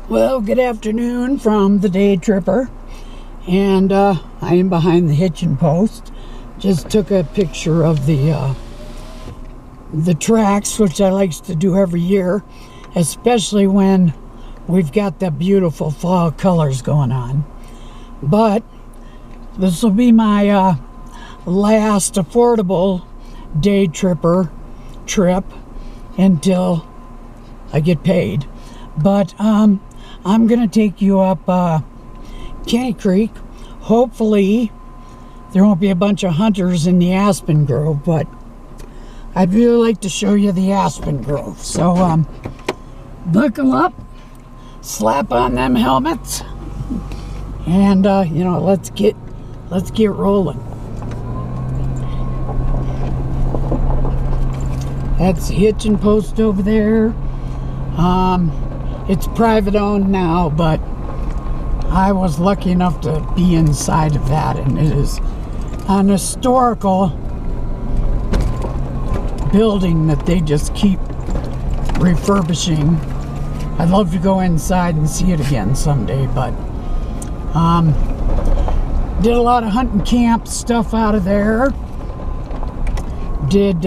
Well, good afternoon from the day tripper, and I am behind the hitching post. Just took a picture of the tracks, which I like to do every year, especially when we've got the beautiful fall colors going on. But this will be my last affordable day tripper trip until I get paid. But I'm gonna take you up Kinney Creek. Hopefully there won't be a bunch of hunters in the aspen grove, but I'd really like to show you the aspen grove. So buckle up, slap on them helmets, and you know, let's get rolling. That's the hitching post over there. It's private owned now, but I was lucky enough to be inside of that, and it is an historical building that they just keep refurbishing. I'd love to go inside and see it again someday, but did a lot of hunting camp stuff out of there. Did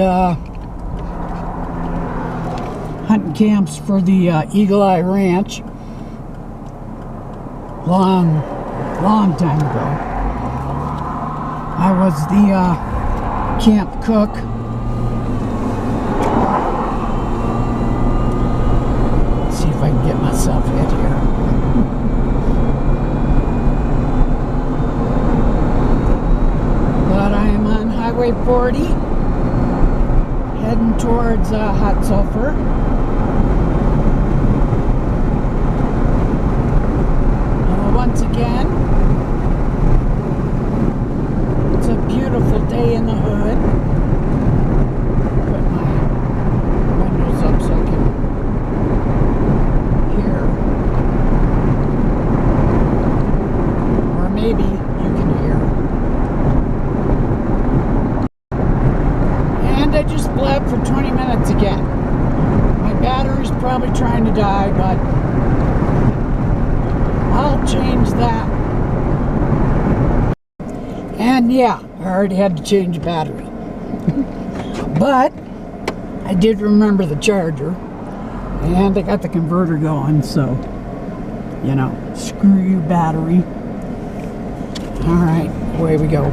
hunting camps for the Eagle Eye Ranch long time ago. I was the camp cook. Let's see if I can get myself hit here. But I am on Highway 40 heading towards Hot Sulphur. Once again, it's a beautiful day in the hood. Put my windows up so I can hear, or maybe you can hear. And I just blabbed for 20 minutes again. My battery's probably trying to die, but I'll change that. And yeah, I already had to change battery. But I did remember the charger, and I got the converter going, so you know, screw you, battery. Alright, away we go.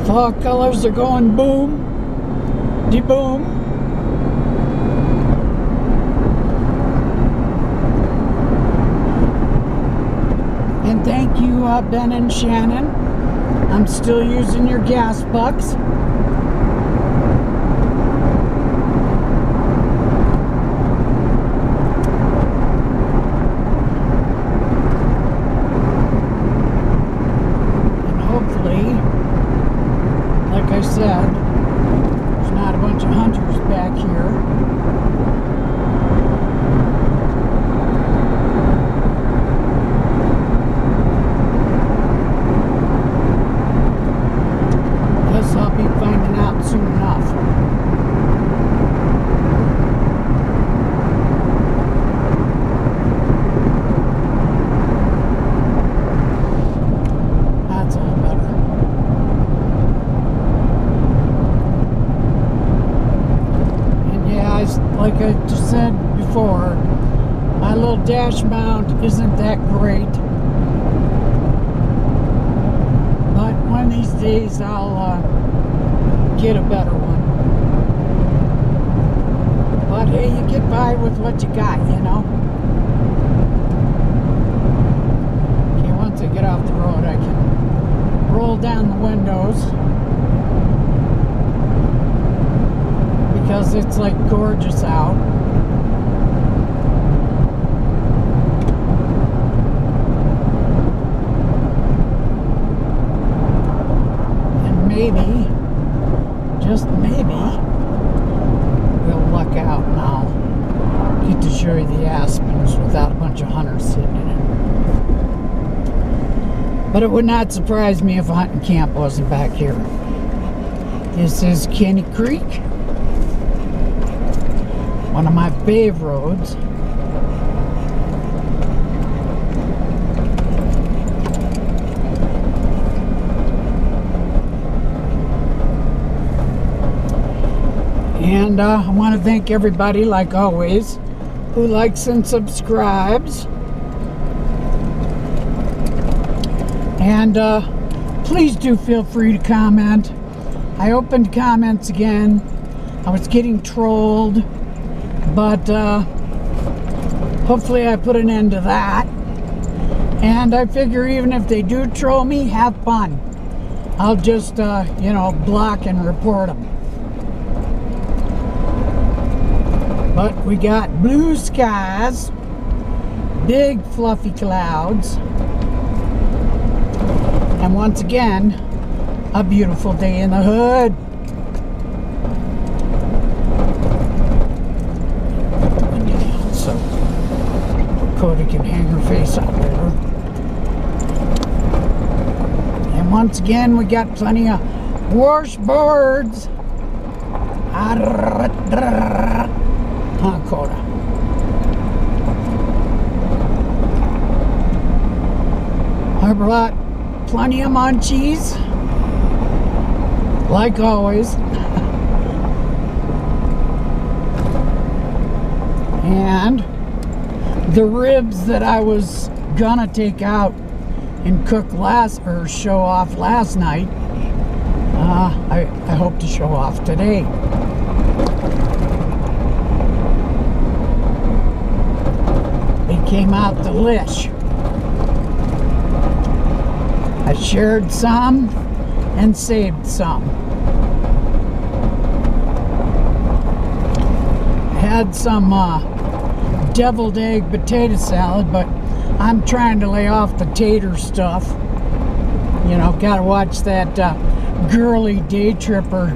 Fall colors are going boom, de-boom. And thank you, Ben and Shannon. I'm still using your gas bucks. And hopefully, like I said, there's not a bunch of hunters back here. Soon enough. That's all better. And yeah, like I just said before, my little dash mount isn't that great. But one of these days I'll get a better one. But hey, you get by with what you got, you know. Okay, once I get off the road, I can roll down the windows because it's like gorgeous out. And maybe, just maybe, we'll luck out and I'll get to show you the aspens without a bunch of hunters sitting in it. But it would not surprise me if a hunting camp wasn't back here. This is Kinney Creek, one of my fave roads. And I want to thank everybody, like always, who likes and subscribes. And please do feel free to comment. I opened comments again. I was getting trolled, but hopefully I put an end to that. And I figure even if they do troll me, have fun. I'll just, you know, block and report them. But we got blue skies, big fluffy clouds, and once again, a beautiful day in the hood. So Cody can hang her face out there. And once again, we got plenty of washboards. Huh, Coda? I brought plenty of munchies, like always. And the ribs that I was gonna take out and cook show off last night, I hope to show off today. They came out delish. I shared some and saved some. Had some deviled egg potato salad, but I'm trying to lay off the tater stuff. You know, gotta watch that girly day tripper.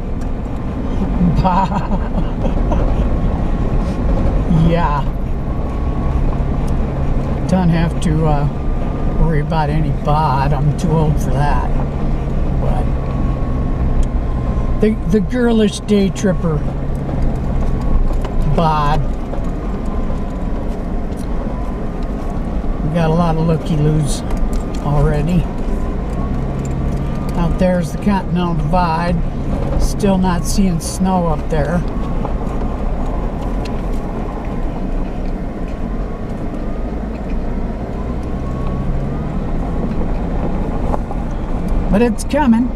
Yeah. Don't have to worry about any bod. I'm too old for that. But the girlish day tripper bod. We got a lot of looky-loos already. Out there's the Continental Divide. Still not seeing snow up there. But it's coming.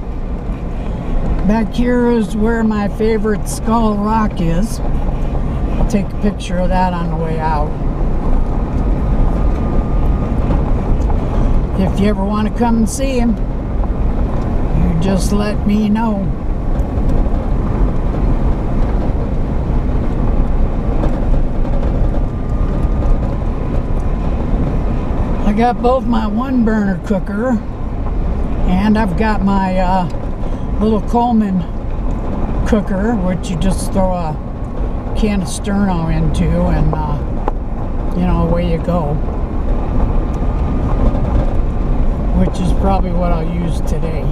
Back here is where my favorite Skull Rock is. I'll take a picture of that on the way out. If you ever want to come and see him, you just let me know. I got both my one burner cooker and I've got my little Coleman cooker, which you just throw a can of sterno into and you know, away you go. Which is probably what I'll use today.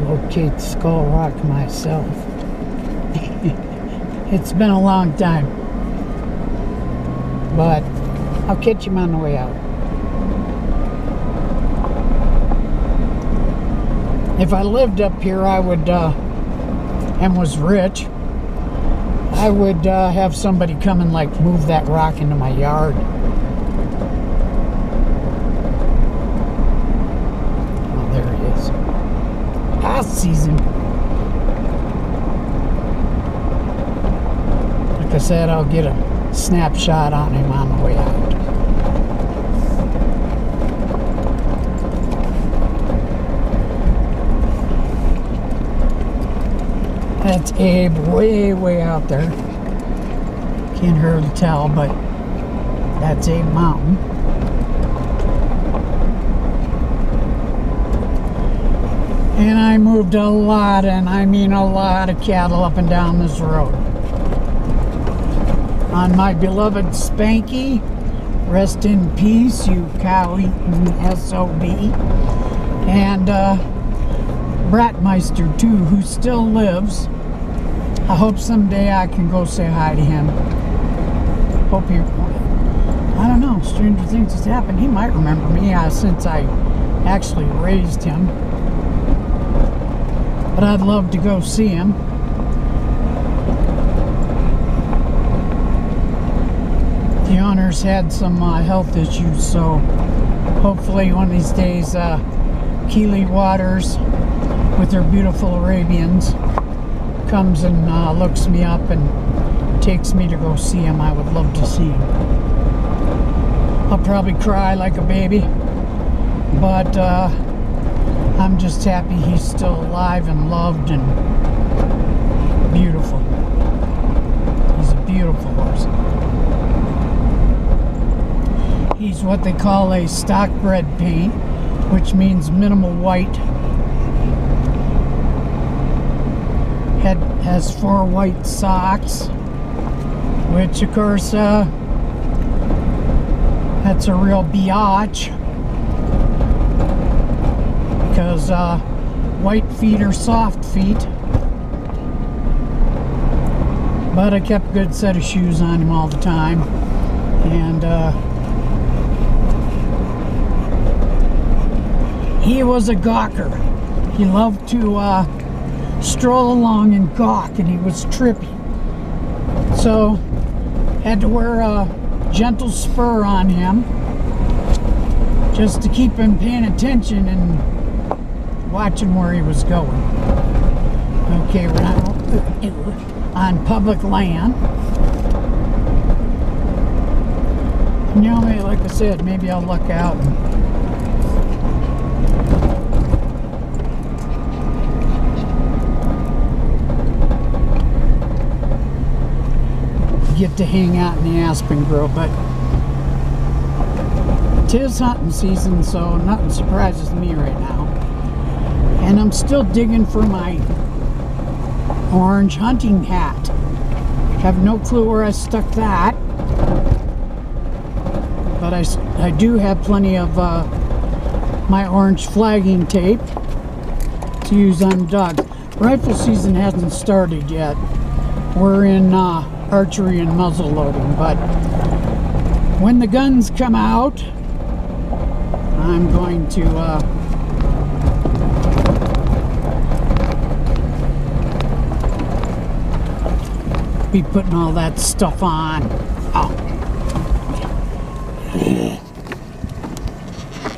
Locate Skull Rock myself. It's been a long time, but I'll catch him on the way out. If I lived up here, I would, and was rich, I would have somebody come and like move that rock into my yard. Oh, there he is. I sees him. Like I said, I'll get a snapshot on him on the way out. That's Abe way out there. Can't hardly tell, but that's a mountain. And I moved a lot, and I mean a lot of cattle up and down this road. On my beloved Spanky, rest in peace, you cow-eating SOB. And Bratmeister too, who still lives. I hope someday I can go say hi to him. Hope he, I don't know, stranger things has happened. He might remember me since I actually raised him. But I'd love to go see him. The owner's had some health issues, so hopefully one of these days Keeley Waters with her beautiful Arabians comes and looks me up and takes me to go see him. I would love to see him. I'll probably cry like a baby, but I'm just happy he's still alive and loved and beautiful. He's a beautiful horse. He's what they call a stock bred paint, which means minimal white. Head has 4 white socks, which of course that's a real biatch, because white feet are soft feet. But I kept a good set of shoes on him all the time, and he was a gawker. He loved to stroll along and gawk, and he was trippy. So had to wear a gentle spur on him just to keep him paying attention and watching where he was going. Okay, we're not on public land. And, you know, like I said, maybe I'll luck out and get to hang out in the aspen grove, but 'tis hunting season, so nothing surprises me right now. And I'm still digging for my orange hunting hat. Have no clue where I stuck that, but I do have plenty of my orange flagging tape to use on dogs. Rifle season hasn't started yet. We're in archery and muzzle loading, but when the guns come out, I'm going to be putting all that stuff on. Oh.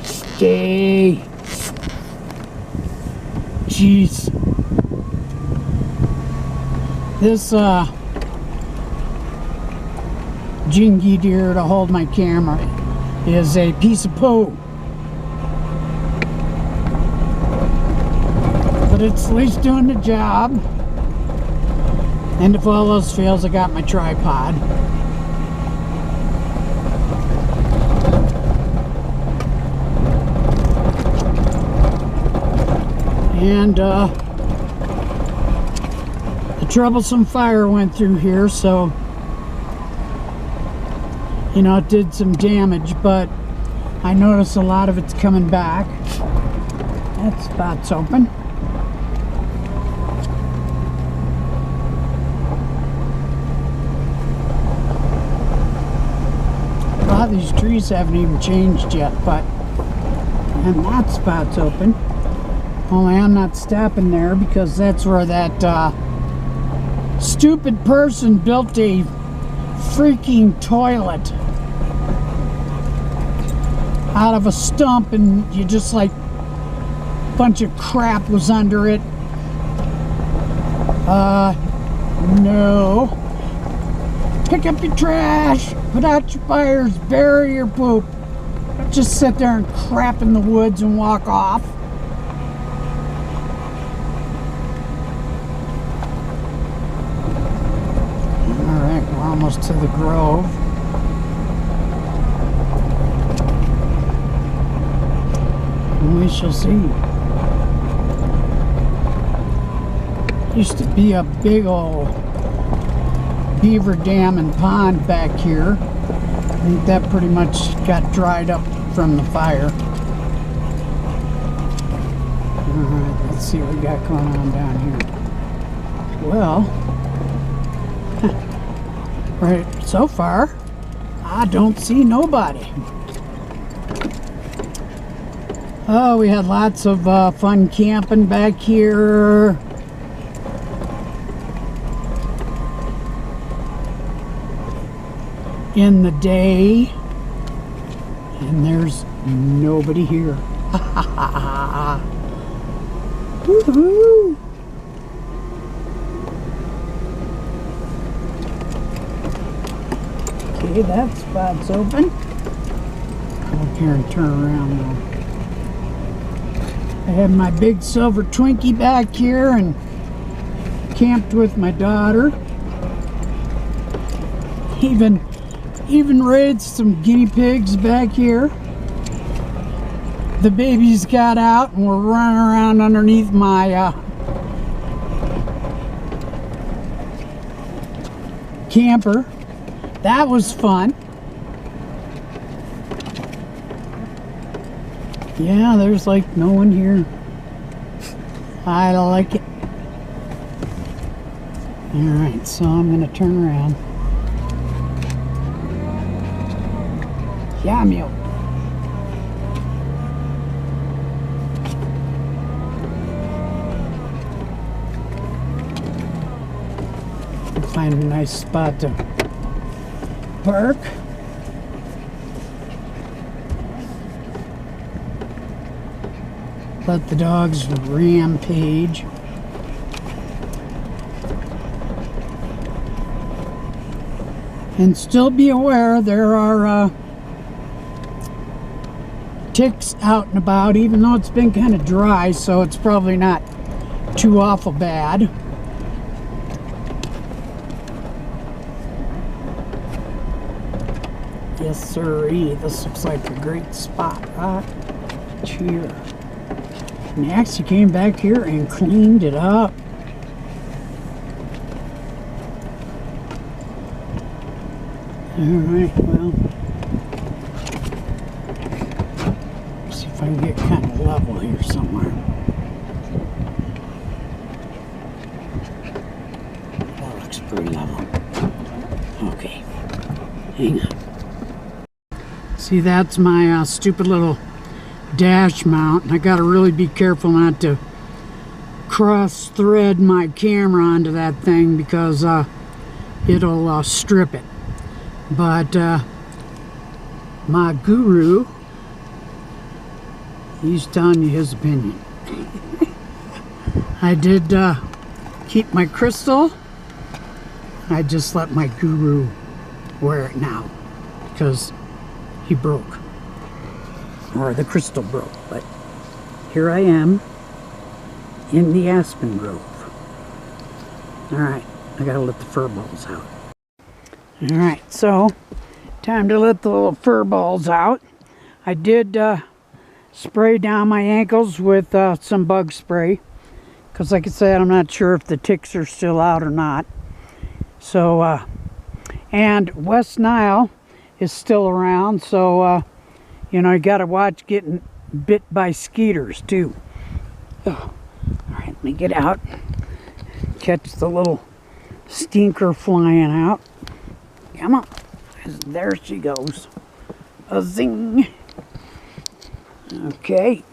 Stay. Jeez. This jingy deer to hold my camera is a piece of poo, but it's at least doing the job. And if all else fails, I got my tripod. And the Troublesome fire went through here, so you know, it did some damage, but I noticed a lot of it's coming back. That spot's open. A lot of these trees haven't even changed yet, but, and that spot's open. Only I'm not stopping there because that's where that stupid person built a freaking toilet out of a stump, and you just like a bunch of crap was under it. No. Pick up your trash, put out your fires, bury your poop. Don't just sit there and crap in the woods and walk off. almost to the grove. And we shall see. Used to be a big old beaver dam and pond back here. I think that pretty much got dried up from the fire. Alright, let's see what we got going on down here. Well, right so far, I don't see nobody. Oh, we had lots of fun camping back here. In the day, and there's nobody here. Woohoo! Okay, that spot's open. Come up here and turn around now. I had my big silver Twinkie back here and camped with my daughter. Even raised some guinea pigs back here. The babies got out and were running around underneath my camper. That was fun. Yeah, there's like no one here. I like it. Alright, so I'm gonna turn around. Yeah, meal. Find a nice spot to park. Let the dogs rampage. And still be aware there are ticks out and about, even though it's been kind of dry, so it's probably not too awful bad. Yes, sirree. This looks like a great spot right here. And they actually came back here and cleaned it up. Alright, well, see if I can get kind of level here somewhere. That looks pretty level. Okay, hang on. See, that's my stupid little dash mount. I gotta really be careful not to cross thread my camera onto that thing because it'll strip it. But my guru, he's telling you his opinion. I did keep my crystal. I just let my guru wear it now because he broke, or the crystal broke. But here I am in the aspen grove. Alright, I gotta let the fur balls out. Alright, so time to let the little fur balls out. I did spray down my ankles with some bug spray because, like I said, I'm not sure if the ticks are still out or not. So and West Nile is still around, so you know, you gotta watch getting bit by skeeters too. Oh. Alright, let me get out, catch the little stinker flying out. Come on, there she goes. A zing. Okay,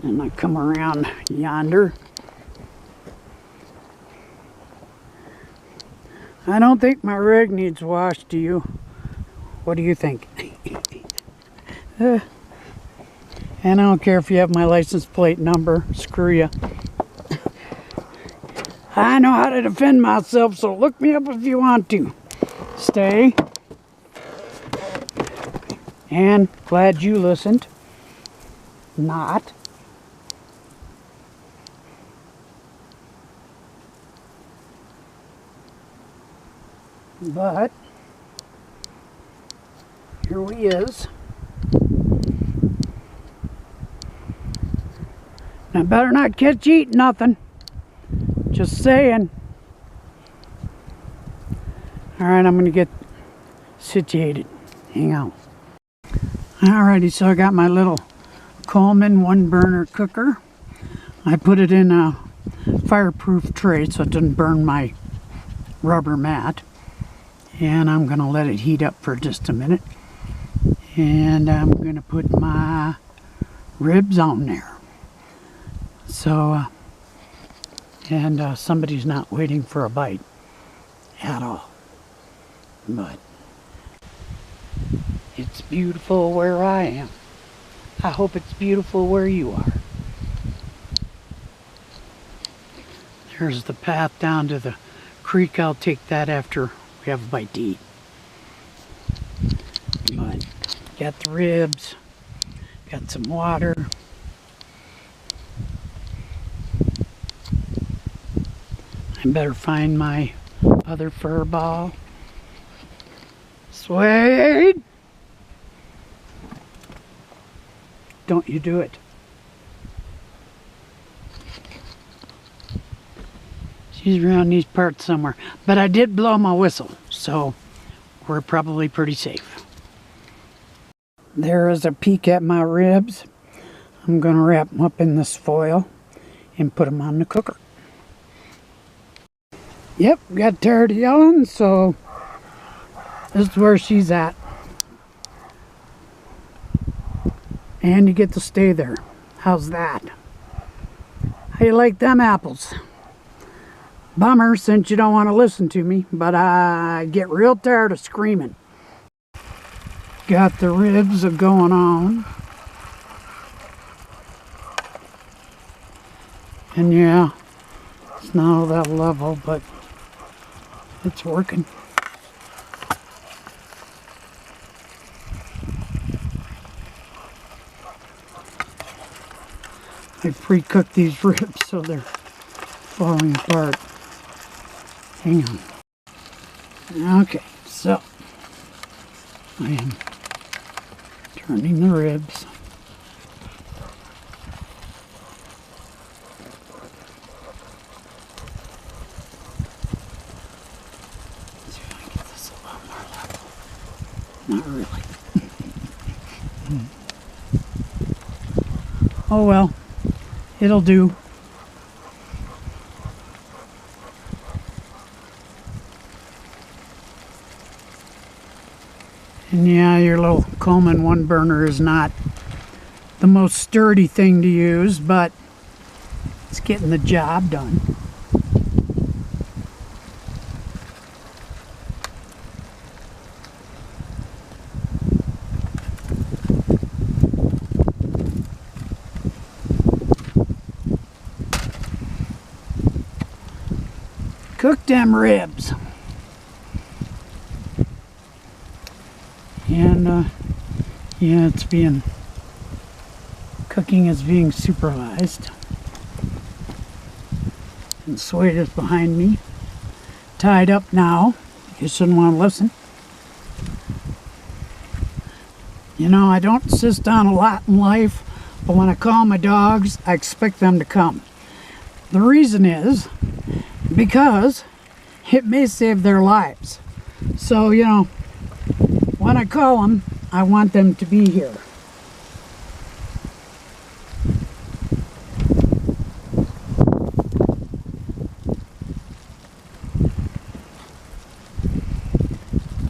and I come around yonder. I don't think my rig needs washed, do you? What do you think? And I don't care if you have my license plate number. Screw you. I know how to defend myself, so look me up if you want to. Stay. And glad you listened. Not. But here he is. I better not catch you eating nothing. Just saying. Alright, I'm going to get situated. Hang on. Alrighty, so I got my little Coleman 1-burner cooker. I put it in a fireproof tray so it doesn't burn my rubber mat. And I'm going to let it heat up for just a minute. And I'm going to put my ribs on there. So, somebody's not waiting for a bite at all. But it's beautiful where I am. I hope it's beautiful where you are. There's the path down to the creek. I'll take that after we have a bite to eat. But got the ribs, got some water. I better find my other fur ball. Suede! Don't you do it. She's around these parts somewhere. But I did blow my whistle, so we're probably pretty safe. There is a peek at my ribs. I'm going to wrap them up in this foil and put them on the cooker. Yep, got tired of yelling, so this is where she's at. And you get to stay there. How's that? How you like them apples? Bummer, since you don't want to listen to me, but I get real tired of screaming. Got the ribs going on. And yeah, it's not all that level, but it's working. I pre-cooked these ribs so they're falling apart. Hang on. Okay, so I am turning the ribs. Let's see if I can get this a little more level. Not really. Oh well, it'll do. And yeah, your little Coleman 1-burner is not the most sturdy thing to use, but it's getting the job done. Cook them ribs. And yeah, cooking is being supervised. And Suede is behind me, tied up now. You shouldn't want to listen. You know, I don't insist on a lot in life, but when I call my dogs, I expect them to come. The reason is because it may save their lives. So, you know, when I call them, I want them to be here.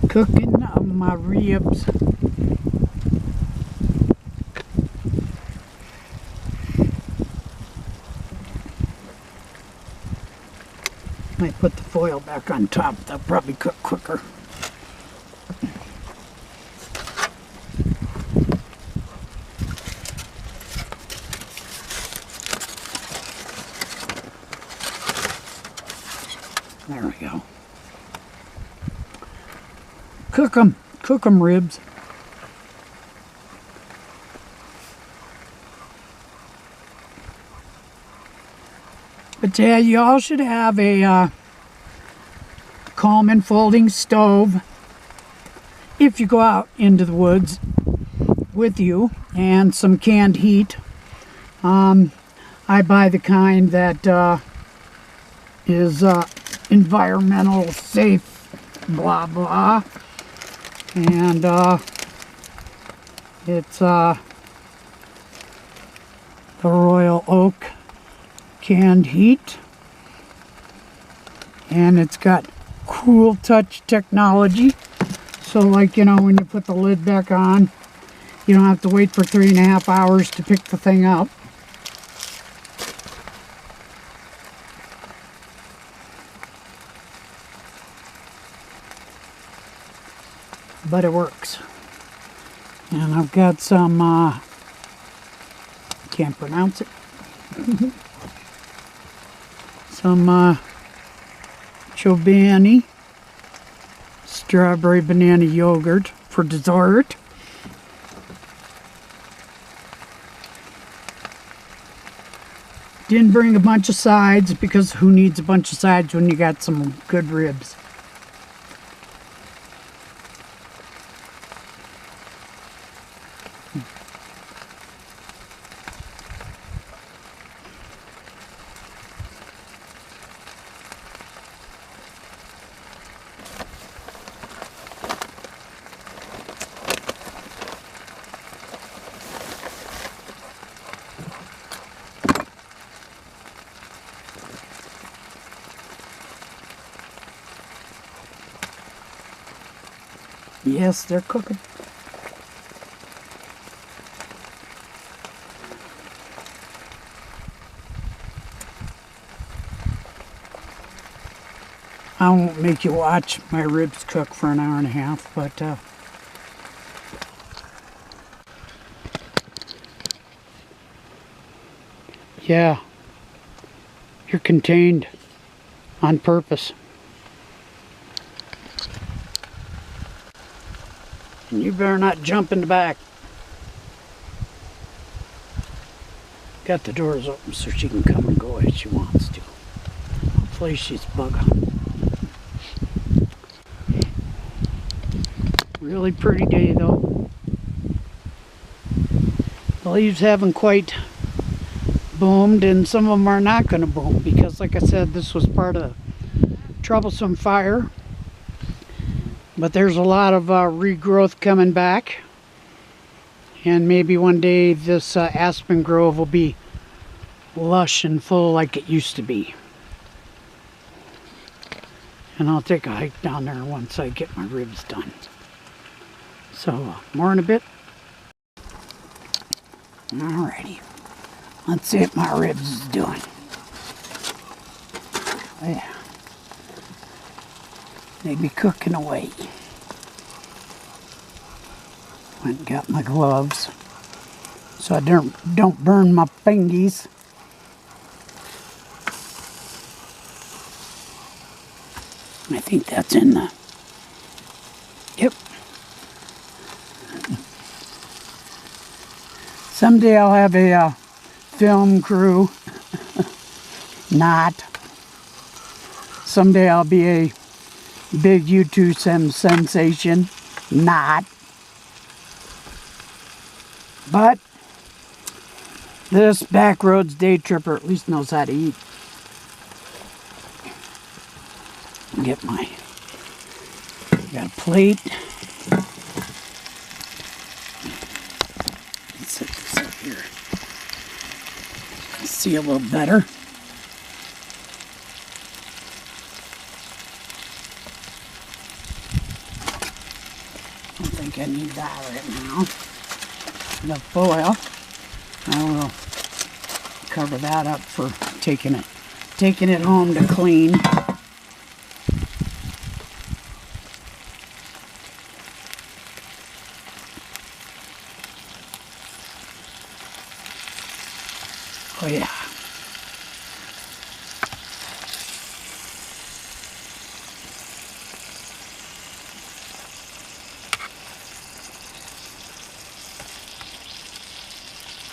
Cooking my ribs. Might put the foil back on top. They'll probably cook quicker. There we go. Cook 'em ribs. But yeah, you all should have a Coleman folding stove. If you go out into the woods with you, and some canned heat. I buy the kind that is environmental safe, blah blah, and it's the Royal Oak canned heat, and it's got cool touch technology, so like, you know, when you put the lid back on, you don't have to wait for 3.5 hours to pick the thing up. But it works. And I've got some, can't pronounce it, some Chobani strawberry banana yogurt for dessert. Didn't bring a bunch of sides because who needs a bunch of sides when you got some good ribs? Yes, they're cooking. I won't make you watch my ribs cook for an hour and a half, but yeah, you're contained on purpose. And you better not jump in the back. Got the doors open so she can come and go as she wants to. Hopefully she's bug on. Really pretty day though. The leaves haven't quite boomed, and some of them are not going to boom because, like I said, this was part of the Troublesome fire. But there's a lot of regrowth coming back, and maybe one day this aspen grove will be lush and full like it used to be. And I'll take a hike down there once I get my ribs done. So more in a bit. Alrighty, let's see what my ribs is doing. Yeah. They be cooking away. Went and got my gloves so I don't burn my fingies. I think that's in the, yep. Someday I'll have a film crew. Not. Someday I'll be a big YouTube sensation. Not. But this backroads day tripper at least knows how to eat. Get my, got a plate. Let's set this up here. See a little better. I need that right now. The foil. I will cover that up for taking it home to clean. Oh yeah.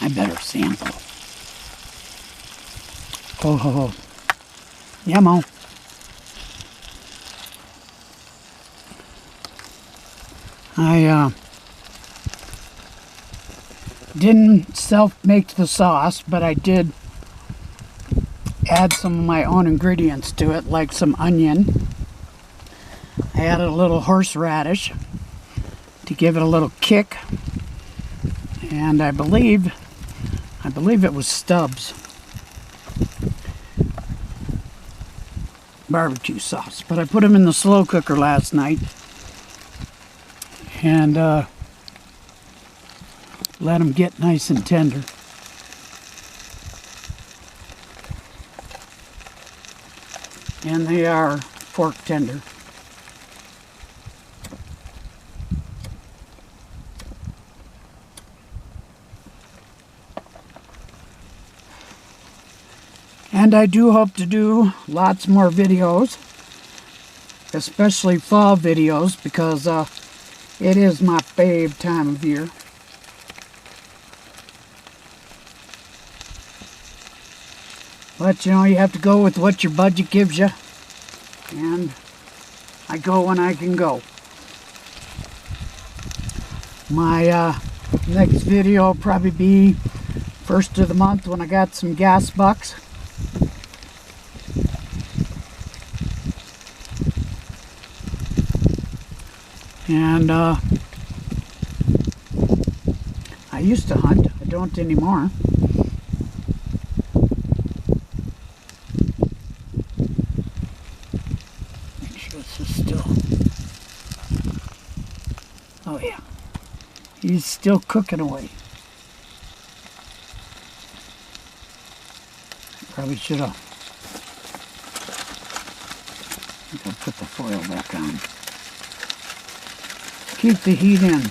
I better sample. Oh, yummo. I didn't self-make the sauce, but I did add some of my own ingredients to it, like some onion. I added a little horseradish to give it a little kick, and I believe it was Stubbs barbecue sauce, but I put them in the slow cooker last night and let them get nice and tender. And they are fork tender. And I do hope to do lots more videos, especially fall videos, because it is my fave time of year. But you know, you have to go with what your budget gives you, and I go when I can go. My next video will probably be first of the month when I got some gas bucks. And I used to hunt. I don't anymore. Make sure this is still. Oh yeah, he's still cooking away. Probably should have. I think I'll put the foil back on. Keep the heat in.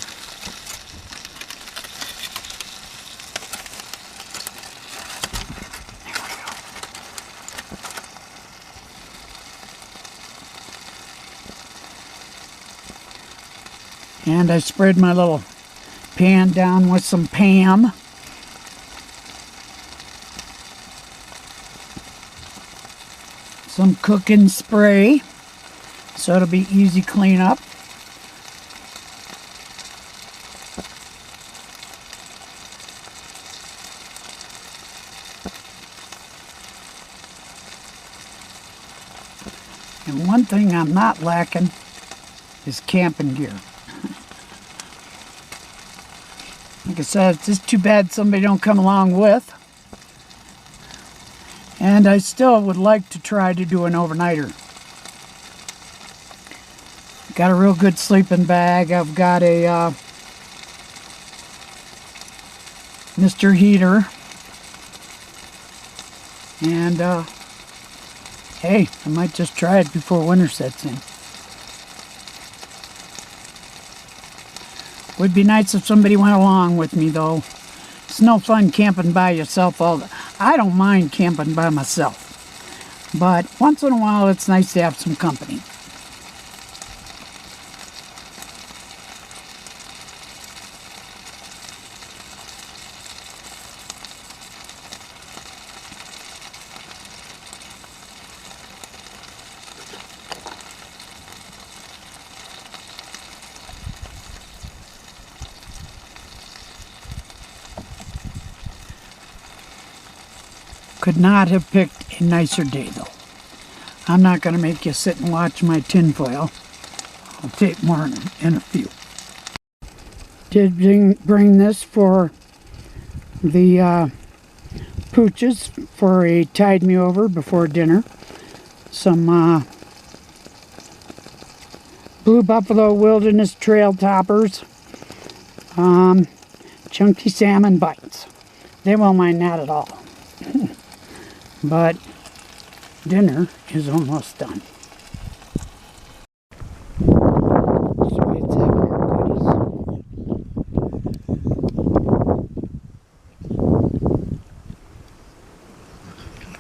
And I spread my little pan down with some Pam. Some cooking spray, so it'll be easy cleanup. And one thing I'm not lacking is camping gear. Like I said, it's just too bad somebody don't come along with. And I still would like to try to do an overnighter. Got a real good sleeping bag. I've got a Mr. Heater. And hey, I might just try it before winter sets in. Would be nice if somebody went along with me, though. It's no fun camping by yourself all the time. I don't mind camping by myself, but once in a while it's nice to have some company. Could not have picked a nicer day, though. I'm not going to make you sit and watch my tinfoil. I'll take more in a few. Did bring this for the pooches for a tide me over before dinner. Some Blue Buffalo Wilderness Trail Toppers. Chunky salmon bites. They won't mind that at all. But dinner is almost done. So it's having our goodies.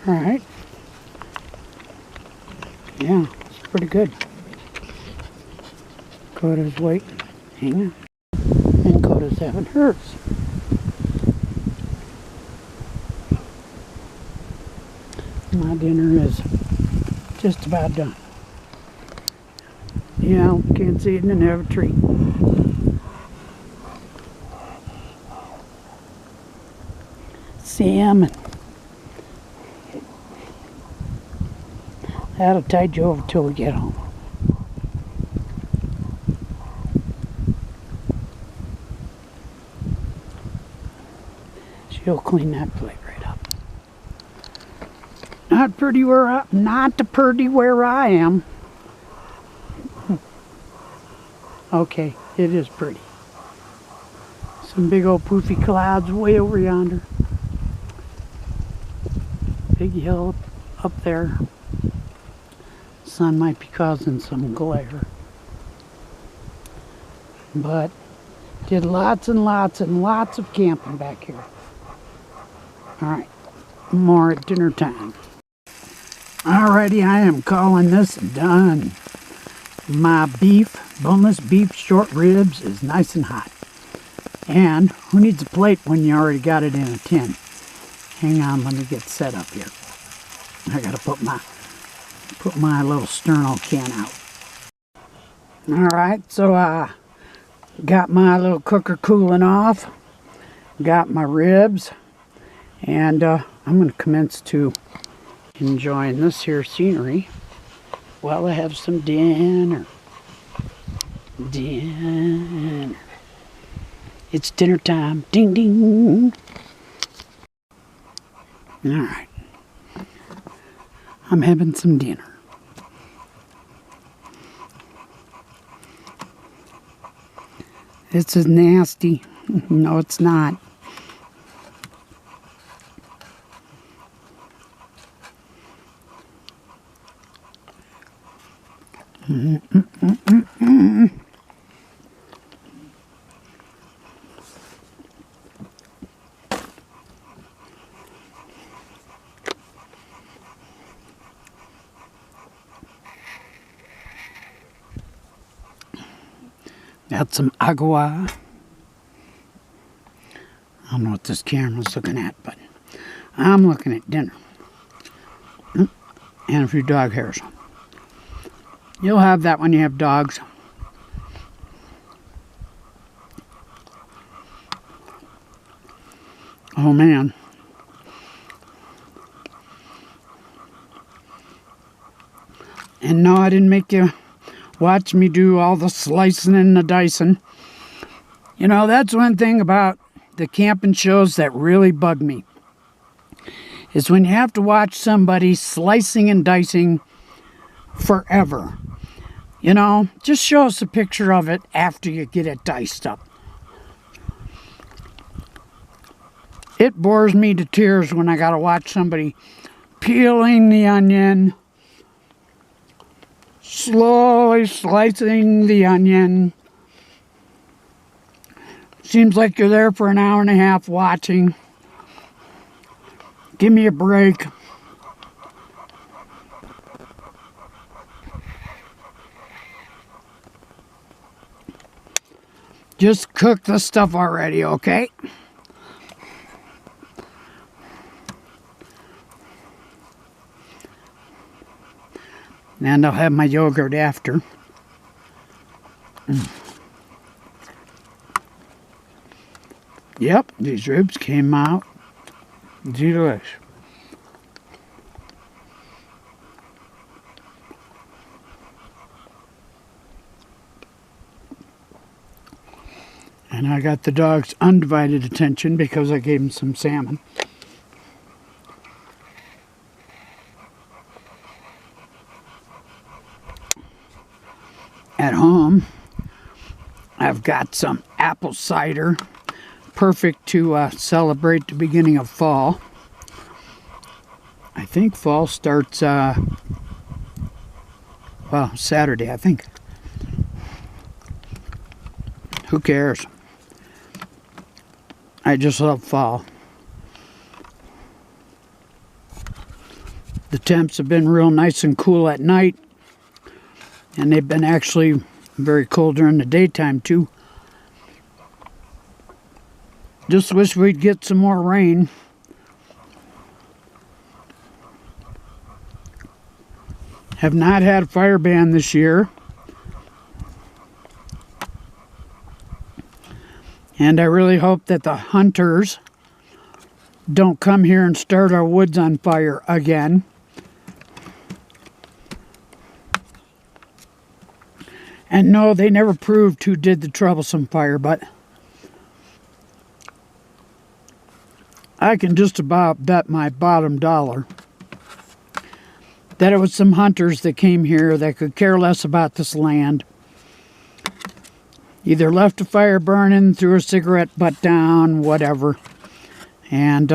Alright. Yeah, it's pretty good. Coda's waiting. Hang on. And Coda's having hers. My dinner is just about done. Yeah, can't see it in every tree. Salmon. That'll tide you over till we get home. She'll clean that plate right up. Not pretty where I am. Okay, it is pretty. Some big old poofy clouds way over yonder. Big hill up there. Sun might be causing some glare. But did lots and lots and lots of camping back here. Alright, more at dinner time. Alrighty, I am calling this done. My beef, boneless beef short ribs is nice and hot. And who needs a plate when you already got it in a tin? Hang on, let me get set up here. I gotta put my little sterno can out. Alright, so I got my little cooker cooling off. Got my ribs. And I'm going to commence to enjoying this here scenery while I have some dinner. Dinner. It's dinner time. Ding, ding. Alright. I'm having some dinner. This is nasty. No, it's not. Got some agua. I don't know what this camera's looking at, but I'm looking at dinner. And a few dog hairs. You'll have that when you have dogs. Oh man. And no, I didn't make you watch me do all the slicing and the dicing. You know, that's one thing about the camping shows that really bug me. Is when you have to watch somebody slicing and dicing forever. You know, just show us a picture of it after you get it diced up. It bores me to tears when I gotta watch somebody peeling the onion, slowly slicing the onion. Seems like you're there for an hour and a half watching. Give me a break. Just cook the stuff already, okay? And I'll have my yogurt after. Yep, these ribs came out delish. And I got the dog's undivided attention because I gave him some salmon. At home, I've got some apple cider, perfect to celebrate the beginning of fall. I think fall starts, well, Saturday, I think. Who cares? I just love fall. The temps have been real nice and cool at night. And they've been actually very cold during the daytime too. Just wish we'd get some more rain. Have not had a fire ban this year. And I really hope that the hunters don't come here and start our woods on fire again. And no, they never proved who did the Troublesome fire, but I can just about bet my bottom dollar that it was some hunters that came here that could care less about this land. Either left a fire burning, threw a cigarette butt down, whatever, and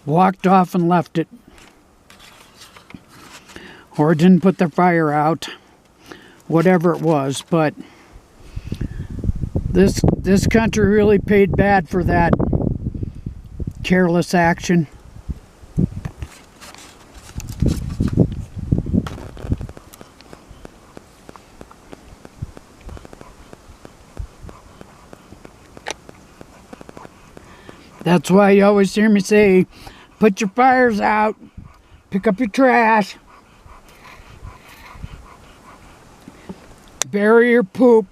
walked off and left it. Or didn't put the fire out, whatever it was. But this country really paid bad for that careless action. That's why you always hear me say, put your fires out, pick up your trash, bury your poop.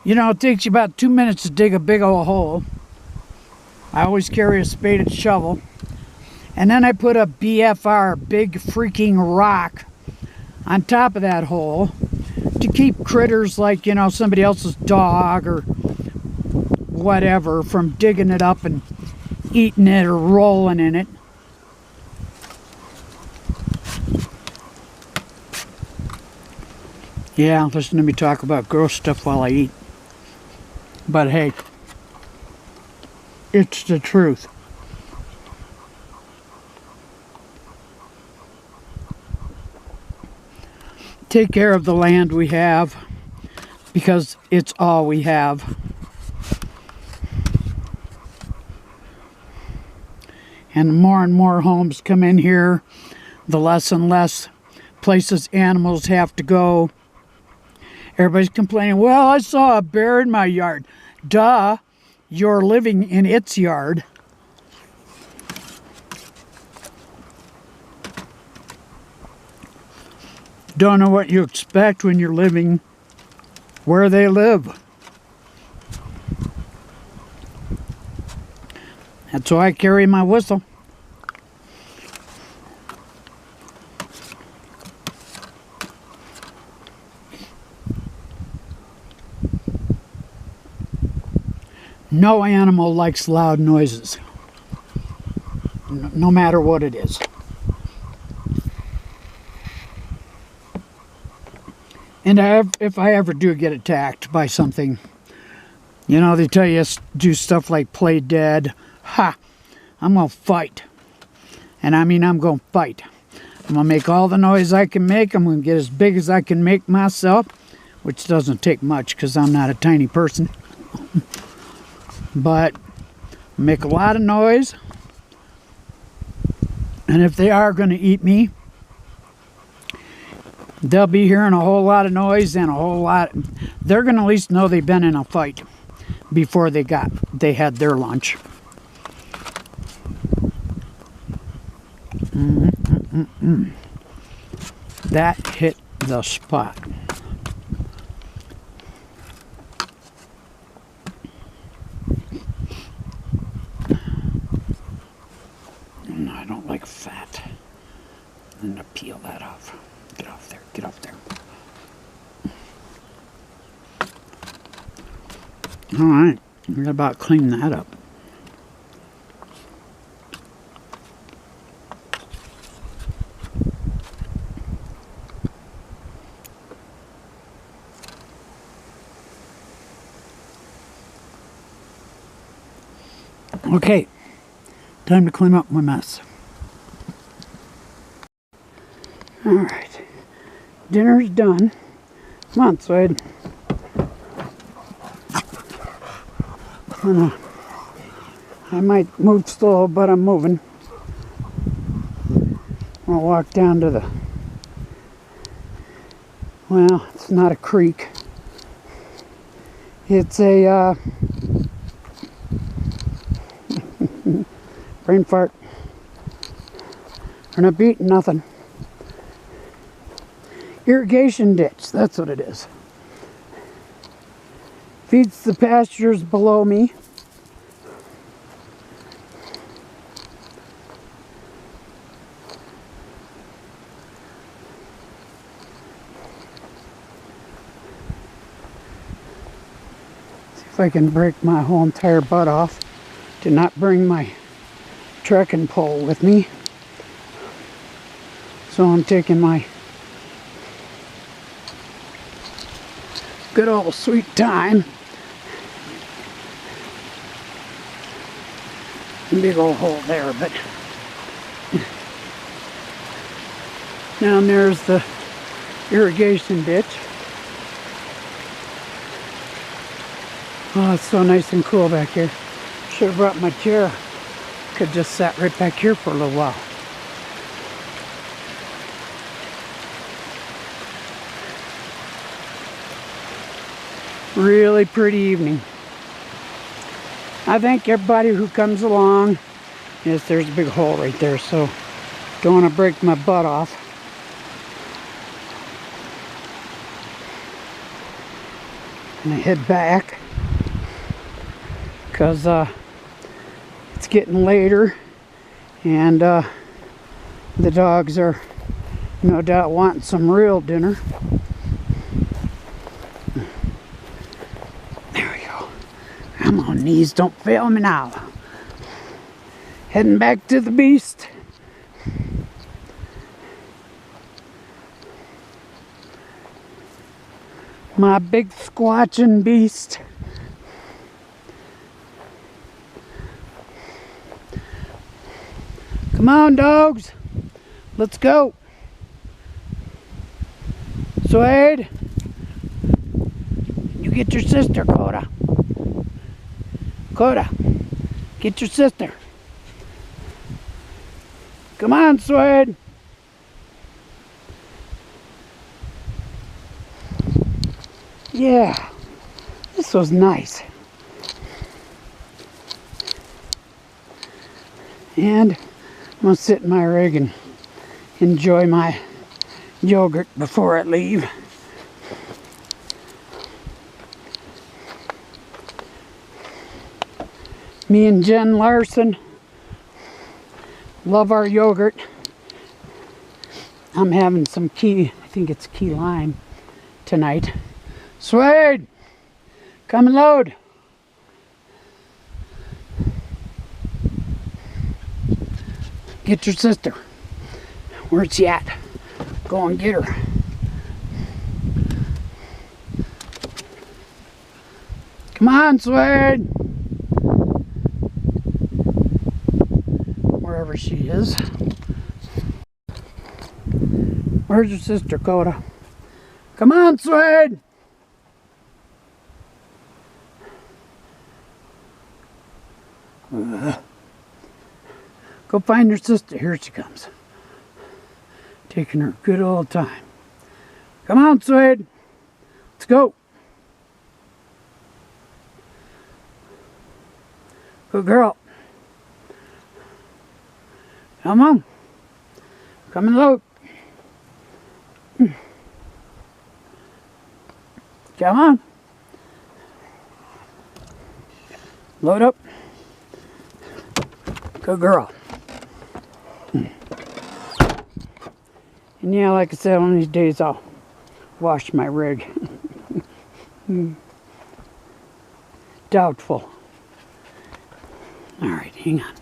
You know, it takes you about 2 minutes to dig a big old hole. I always carry a spade and shovel. And then I put a BFR, big freaking rock, on top of that hole to keep critters like, you know, somebody else's dog or whatever from digging it up and eating it or rolling in it. Yeah, listen to me talk about gross stuff while I eat. But hey, it's the truth. Take care of the land we have, because it's all we have. And more homes come in here, the less and less places animals have to go. Everybody's complaining, well, I saw a bear in my yard. Duh, you're living in its yard. Don't know what you expect when you're living where they live. That's why I carry my whistle. No animal likes loud noises, no matter what it is. And if I ever do get attacked by something, you know, they tell you to do stuff like play dead. Ha! I'm going to fight. And I mean, I'm going to fight. I'm going to make all the noise I can make. I'm going to get as big as I can make myself, which doesn't take much because I'm not a tiny person. But make a lot of noise. And if they are going to eat me, they'll be hearing a whole lot of noise and a whole lot. They're going to at least know they've been in a fight before they had their lunch. That hit the spot. No, I don't like fat. I'm gonna peel that off. Get off there. Get off there. All right, we got about clean that up. Okay, time to clean up my mess. All right, dinner's done. Come on, Swede. I might move slow, but I'm moving. I'll walk down to the, well, it's not a creek. It's a, brain fart. We're not beating nothing. Irrigation ditch, that's what it is. Feeds the pastures below me. See if I can break my whole entire butt off. Did not bring my trekking pole with me. So I'm taking my good old sweet time. Big old hole there, but down there's the irrigation ditch. Oh, it's so nice and cool back here. Should have brought my chair. Could just sat right back here for a little while. Really pretty evening. I thank everybody who comes along. Yes, there's a big hole right there, so don't want to break my butt off. And I head back because it's getting later, and the dogs are no doubt wanting some real dinner. Come on, knees, don't fail me now. Heading back to the beast. My big squatching beast. Come on, dogs. Let's go. Suede, you get your sister, Coda. Coda, get your sister. Come on, Suede. Yeah, this was nice. And I'm gonna sit in my rig and enjoy my yogurt before I leave. Me and Jen Larson love our yogurt. I'm having some I think it's key lime tonight. Suede, come and load. Get your sister. Where's she at? Go and get her. Come on, Suede. Wherever she is. Where's your sister, Coda? Come on, Suede. Go find your sister. Here she comes. Taking her good old time. Come on, Suede. Let's go. Good girl. Come on. Come and load. Come on. Load up. Good girl. And yeah, like I said, on these days I'll wash my rig. Doubtful. Alright, hang on.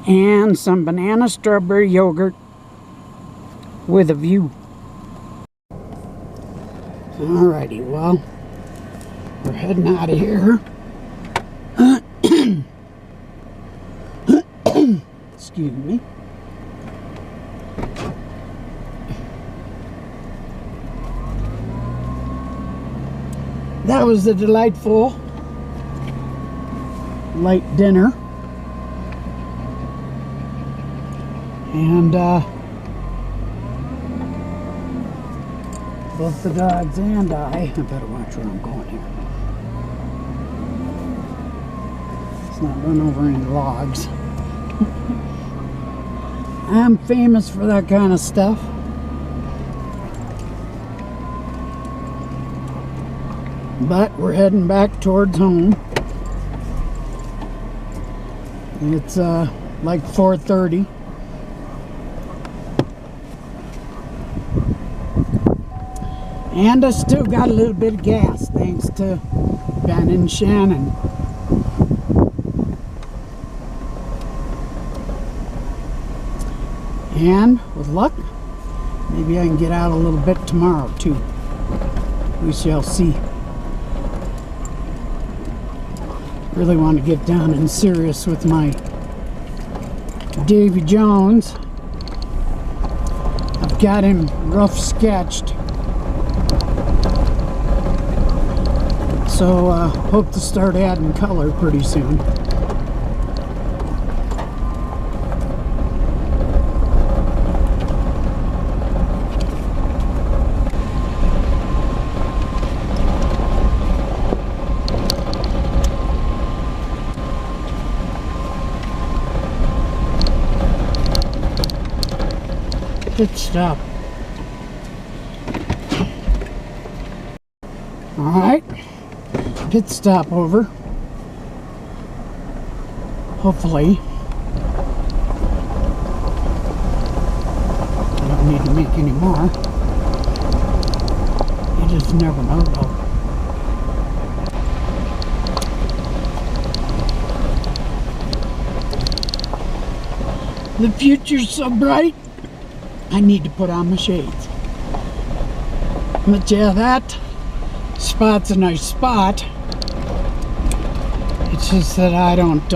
And some banana strawberry yogurt with a view. Alrighty, well, we're heading out of here. Excuse me. That was a delightful light dinner. And both the dogs and I better watch where I'm going here. Let's not run over any logs. I'm famous for that kind of stuff. But we're heading back towards home. It's like 4:30. And I still got a little bit of gas thanks to Ben and Shannon. And with luck, maybe I can get out a little bit tomorrow too. We shall see. Really want to get down and serious with my Davy Jones. I've got him rough sketched. So hope to start adding color pretty soon. Pit stop. All right. Pit stop over. Hopefully. I don't need to make any more. You just never know though. The future's so bright, I need to put on my shades. But yeah, that spot's a nice spot. It's just that I don't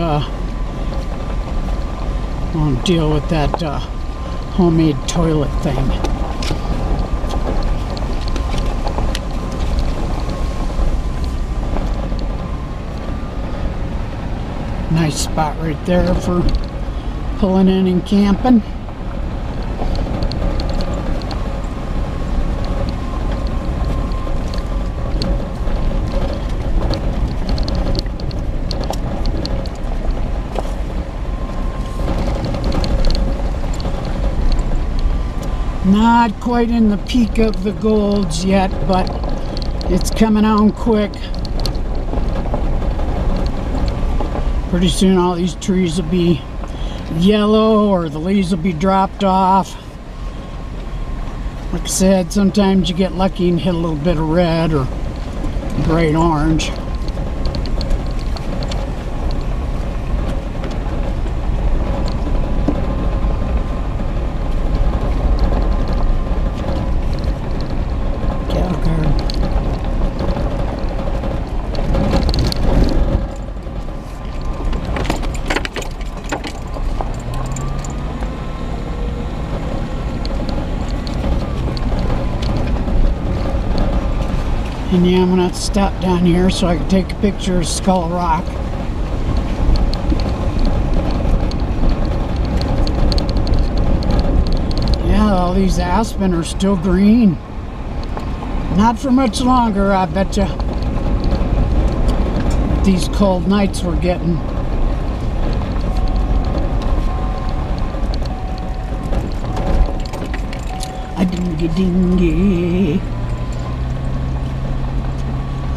deal with that homemade toilet thing. Nice spot right there for pulling in and camping. Not quite in the peak of the golds yet, but it's coming on quick. Pretty soon all these trees will be yellow or the leaves will be dropped off. Like I said, sometimes you get lucky and hit a little bit of red or bright orange. And yeah, I'm gonna have to stop down here so I can take a picture of Skull Rock. Yeah, all these aspen are still green. Not for much longer, I bet you. These cold nights we're getting. A dingy dingy.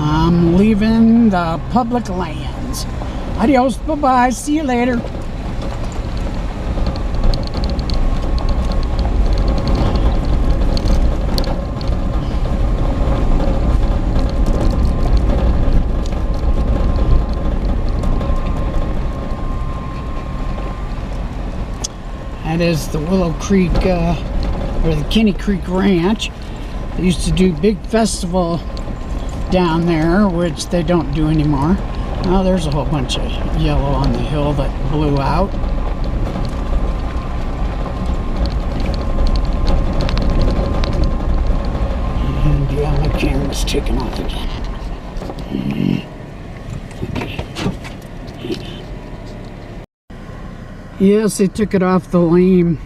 I'm leaving the public lands. Adios, bye-bye, see you later. That is the Willow Creek, or the Kinney Creek Ranch. They used to do big festival down there, which they don't do anymore. Now there's a whole bunch of yellow on the hill that blew out. And yeah, my camera's taking off again. Okay. Yes, they took it off the lame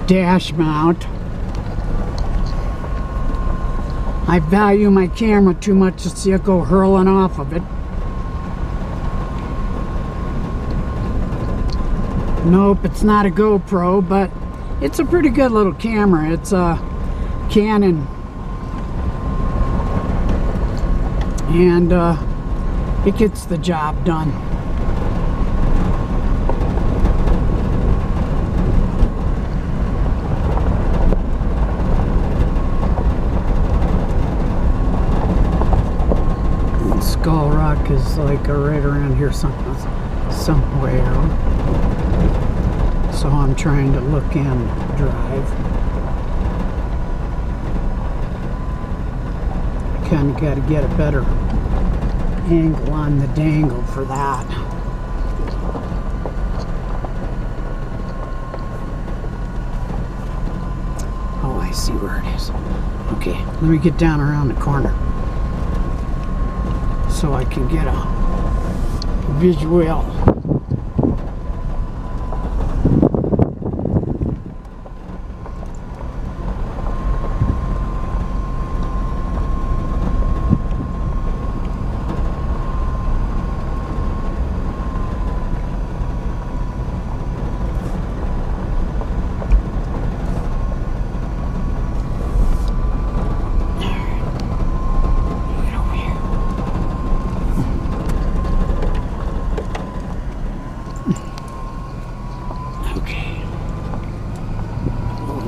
dash mount. I value my camera too much to see it go hurling off of it. Nope, it's not a GoPro, but it's a pretty good little camera. It's a Canon and it gets the job done. And Skull Rock is like right around here somewhere. So I'm trying to look and drive. Kind of got to get a better angle on the dangle for that. Oh, I see where it is. Okay, let me get down around the corner so I can get a visual.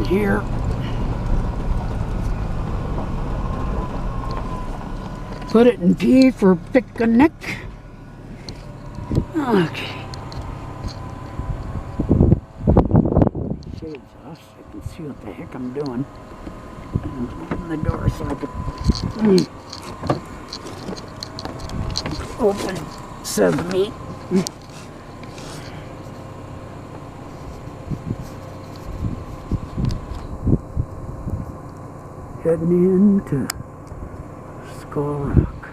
Here. Put it in P for picnic. Okay. Shades off so I can see what the heck I'm doing. And open the door so I can open sesame. Heading into Skull Rock.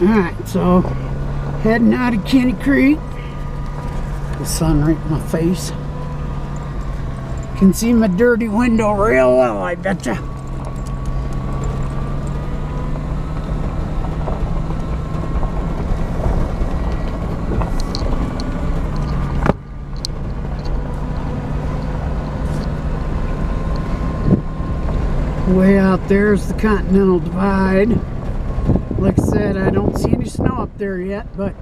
Alright, so heading out of Kinney Creek. The sun right in my face. Can see my dirty window real well, I betcha. Way out there is the Continental Divide. Like I said, I don't see any snow up there yet, but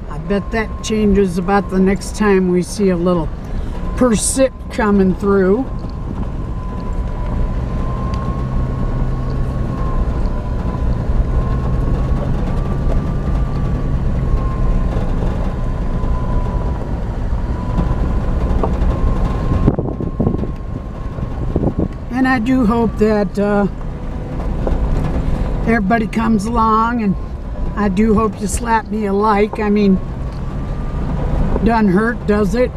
I bet that changes about the next time we see a little precip coming through. And I do hope that everybody comes along, and I do hope you slap me a like. I mean, doesn't hurt, does it?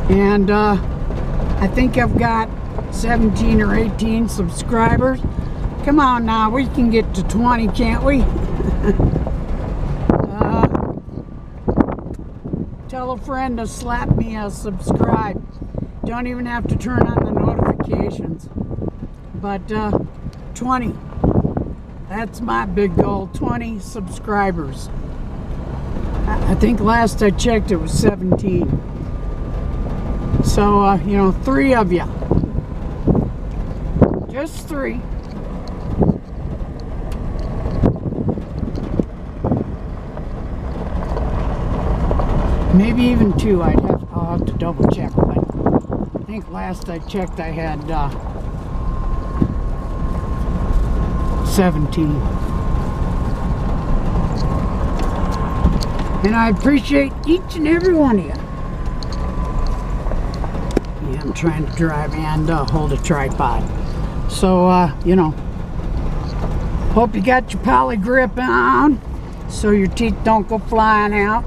And I think I've got 17 or 18 subscribers. Come on now, we can get to 20, can't we? Tell a friend to slap me a subscribe. Don't even have to turn on the notifications. But 20. That's my big goal, 20 subscribers. I think last I checked it was 17. So, you know, 3 of you. Just 3. Maybe even 2. I'll have to double check. But I think last I checked I had 17. And I appreciate each and every one of you. Yeah, I'm trying to drive and hold a tripod. So, you know, hope you got your poly grip on so your teeth don't go flying out.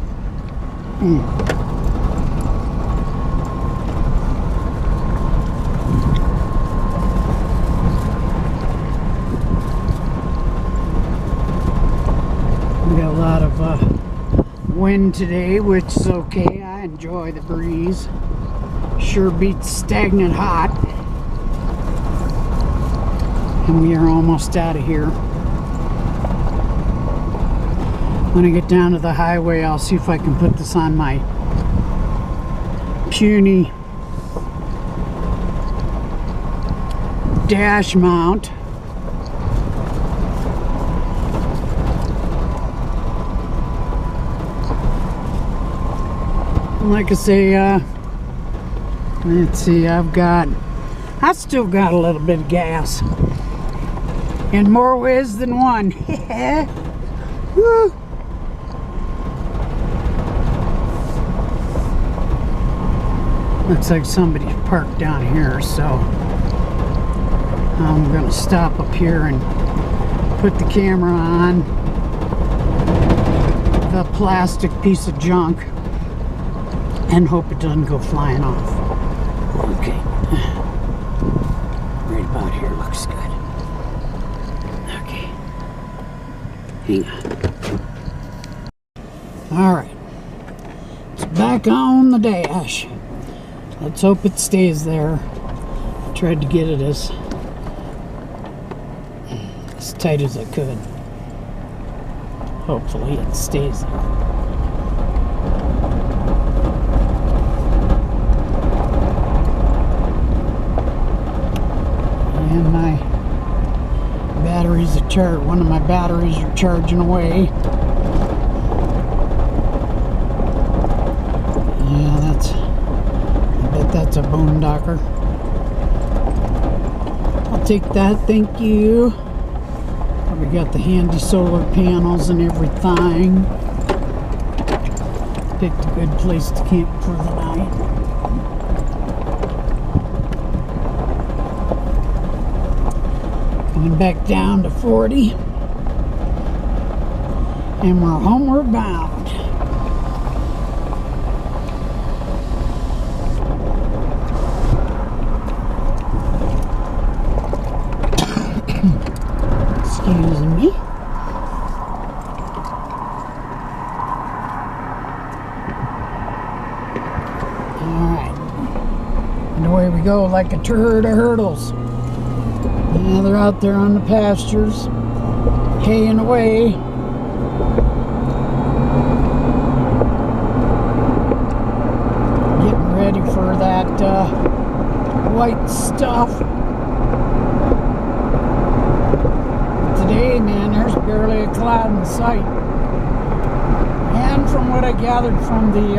We got a lot of wind today, which is okay. I enjoy the breeze. Sure beats stagnant hot. And we are almost out of here. When I get down to the highway, I'll see if I can put this on my puny dash mount. Like I say, let's see, I still got a little bit of gas in more ways than one. Woo. Looks like somebody's parked down here, so I'm gonna stop up here and put the camera on the plastic piece of junk and hope it doesn't go flying off. Okay. Right about here looks good. Okay. Hang on. Alright. It's back on the dash. Let's hope it stays there. I tried to get it as tight as I could. Hopefully it stays there. And my batteries are charged. One of my batteries are charging away. Yeah, that's a boondocker. I'll take that, thank you. We got the handy solar panels and everything. Picked a good place to camp for the night. Coming back down to 40. And we're homeward bound. Excuse me. Alright. And away we go like a herd of hurdles. Yeah, they're out there on the pastures, haying away. Getting ready for that white stuff. Today, man, there's barely a cloud in sight. And from what I gathered from the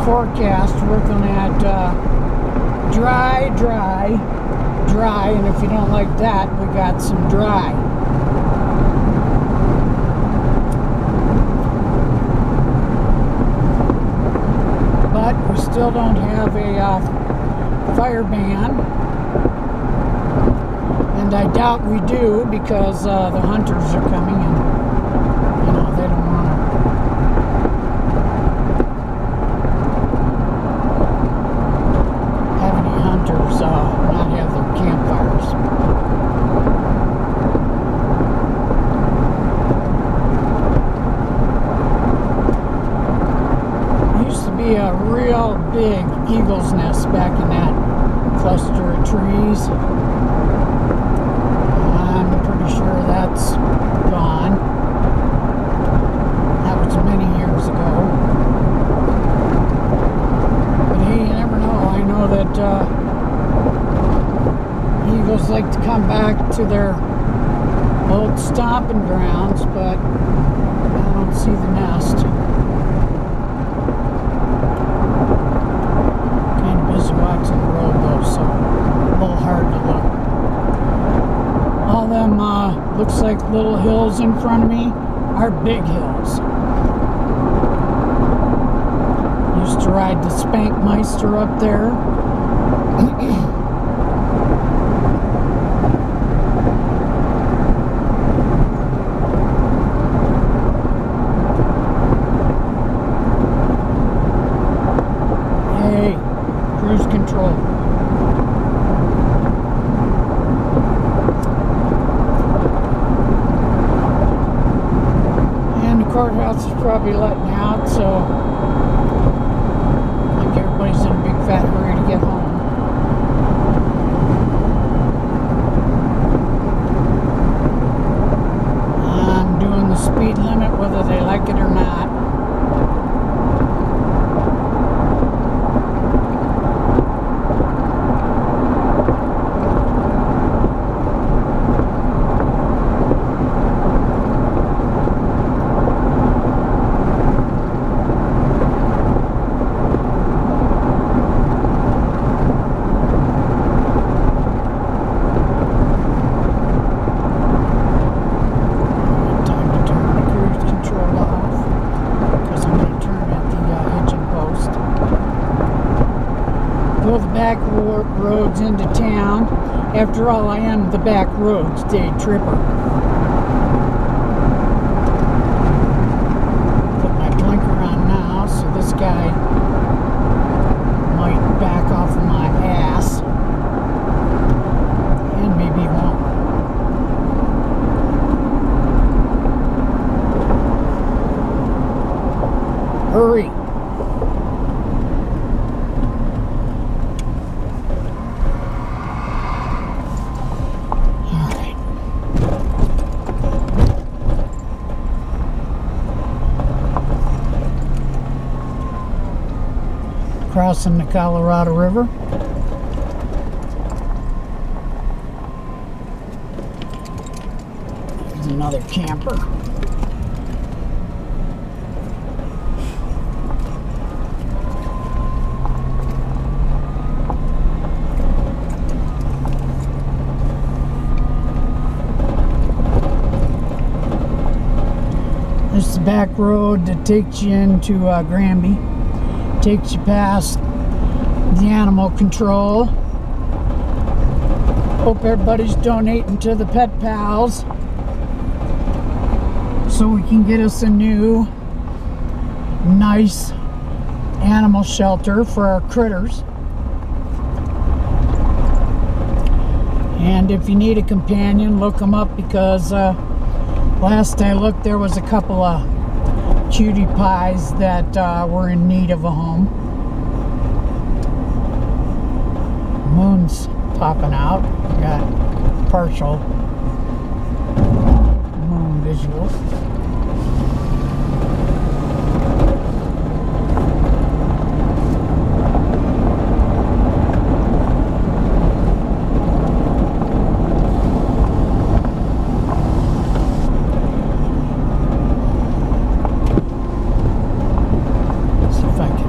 forecast, we're looking at dry, and if you don't like that, we got some dry. But we still don't have a fire ban. And I doubt we do, because the hunters are coming and, you know, they don't want to have any hunters not have their campfires. There used to be a real big eagle's nest back in that cluster of trees. Sure, that's gone. That was many years ago. But hey, you never know. I know that eagles like to come back to their old stomping grounds, but I don't see the nest. Kind of busy watching the road though, so a little hard to look. All them looks like little hills in front of me are big hills. Used to ride the Spankmeister up there. Hey, cruise control. Courthouse is probably letting out, so I think everybody's in a big fat hurry to get home. dirt roads into town. After all, I am the back roads day tripper. Put my blinker on now, so this guy might back off of my ass. And maybe he won't. Hurry. Crossing the Colorado River. There's another camper. This is the back road that takes you into Granby. Takes you past the animal control. Hope everybody's donating to the Pet Pals so we can get us a new nice animal shelter for our critters. And if you need a companion, look them up, because last I looked there was a couple of cutie pies that were in need of a home. Moon's popping out. We got partial moon visuals.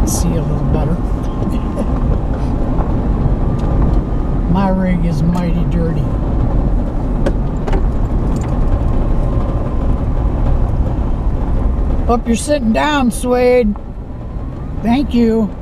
See a little better. My rig is mighty dirty. Hope you're sitting down, Suede. Thank you.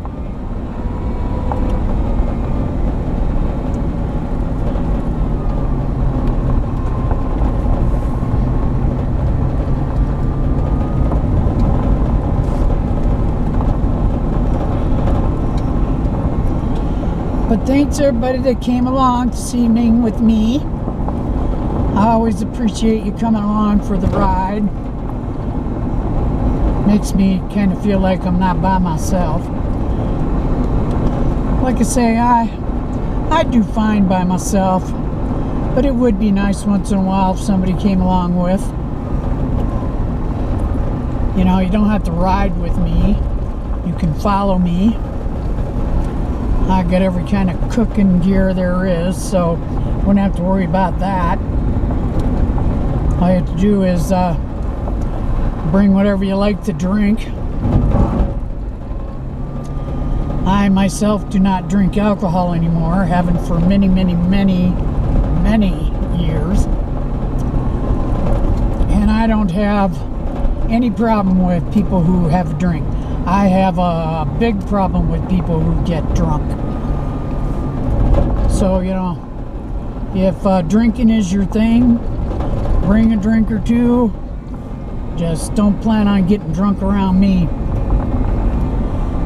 But thanks everybody that came along this evening with me. I always appreciate you coming along for the ride. Makes me kind of feel like I'm not by myself. Like I say, I do fine by myself, but it would be nice once in a while if somebody came along with. You know, you don't have to ride with me. You can follow me. I got every kind of cooking gear there is, so wouldn't have to worry about that. All you have to do is bring whatever you like to drink. I myself do not drink alcohol anymore, haven't for many years. And I don't have any problem with people who have a drink. I have a big problem with people who get drunk. So, you know, if drinking is your thing, bring a drink or two. Just don't plan on getting drunk around me.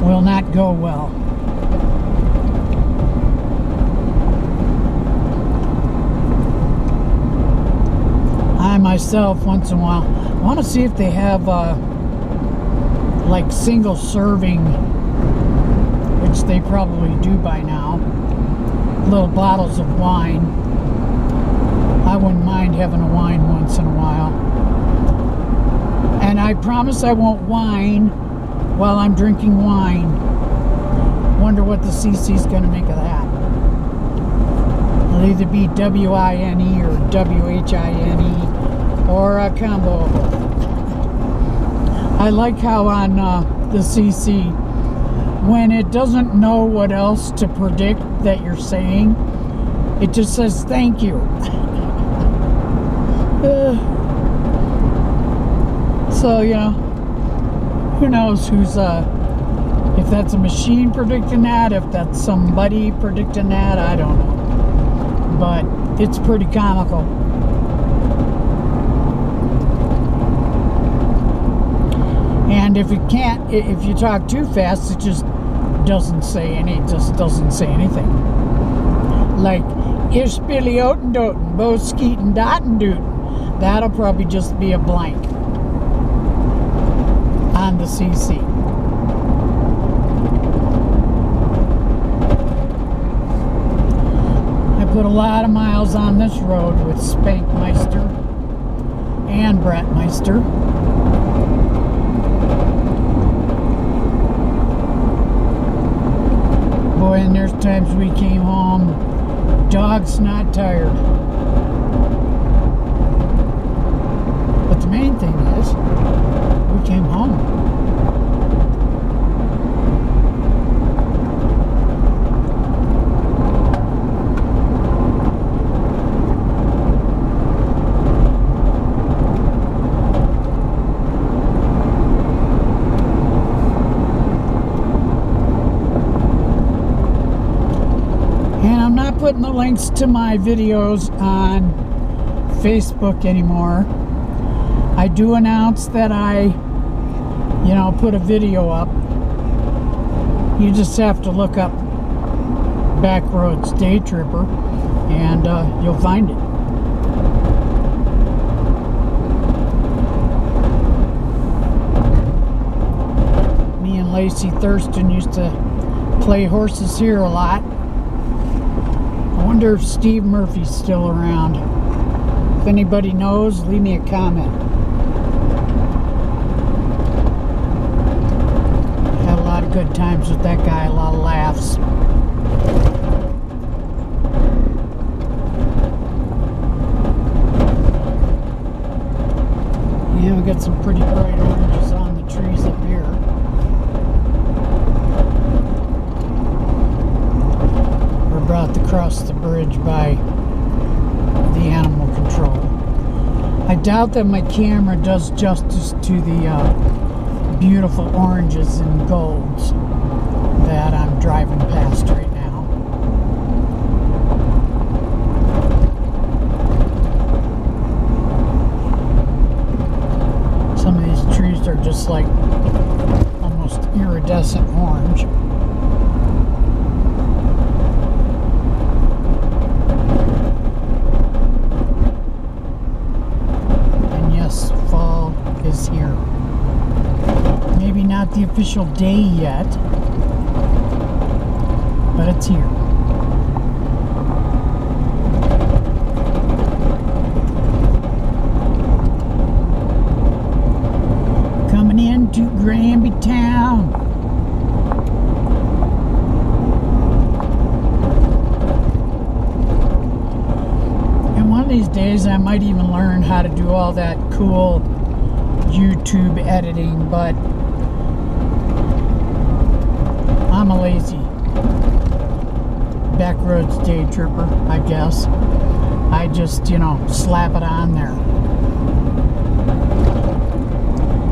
Will not go well. I myself, once in a while, want to see if they have like single serving, which they probably do by now, little bottles of wine. I wouldn't mind having a wine once in a while. And I promise I won't whine while I'm drinking wine. Wonder what the CC's going to make of that. It'll either be W-I-N-E or W-H-I-N-E or a combo of both. I like how on the CC, when it doesn't know what else to predict that you're saying, it just says thank you. So, you know, who knows who's If that's a machine predicting that, if that's somebody predicting that, I don't know. But it's pretty comical. And if you talk too fast, it just doesn't say anything. Like, Ich Billy Otendoten, Bo Skeeten Dotendooten. That'll probably just be a blank on the CC. I put a lot of miles on this road with Spankmeister and Bratmeister. Boy, and there's times we came home, dog's not tired. But the main thing is, we came home. Putting the links to my videos on Facebook anymore. I do announce that I, put a video up. You just have to look up Backroads Day Tripper and you'll find it. Me and Lacey Thurston used to play horses here a lot. I wonder if Steve Murphy's still around. If anybody knows, leave me a comment. Had a lot of good times with that guy, a lot of laughs. Yeah, we got some pretty bright oranges on the trees up here. About to cross the bridge by the animal control. I doubt that my camera does justice to the beautiful oranges and golds that I'm driving past right now. Some of these trees are just like almost iridescent orange. Is here. Maybe not the official day yet, but it's here. Coming into Granby town. And one of these days I might even learn how to do all that cool YouTube editing, but I'm a lazy Backroads Day Tripper, I guess. I just, slap it on there.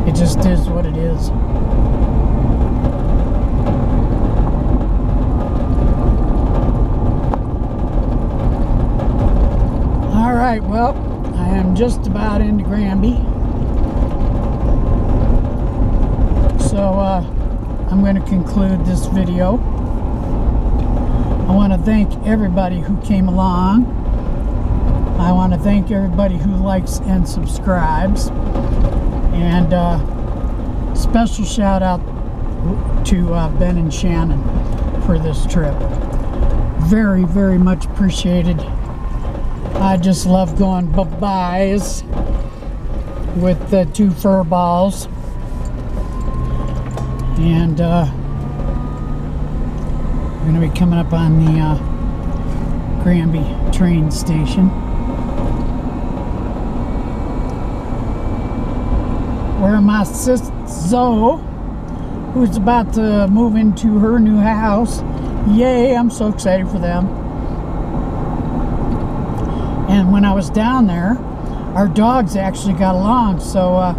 It just is what it is. Alright, well, I am just about into Granby. So I'm going to conclude this video. I want to thank everybody who came along. I want to thank everybody who likes and subscribes. And special shout out to Ben and Shannon for this trip. Very, very much appreciated. I just love going bye-byes with the two fur balls. And we're going to be coming up on the Granby train station, where my sis Zoe, who's about to move into her new house. Yay, I'm so excited for them. And when I was down there, our dogs actually got along, so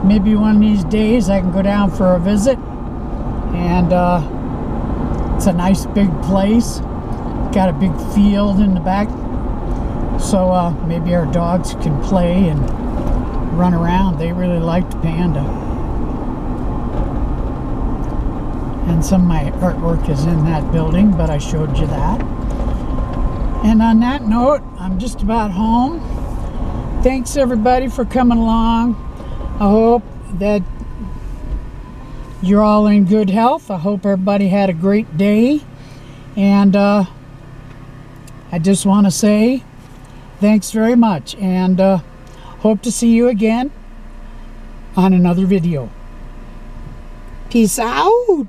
maybe one of these days I can go down for a visit and it's a nice big place. Got a big field in the back, so maybe our dogs can play and run around. They really liked Panda. And some of my artwork is in that building, but I showed you that. And on that note, I'm just about home. Thanks everybody for coming along. I hope that you're all in good health. I hope everybody had a great day. And I just want to say thanks very much, and hope to see you again on another video. Peace out.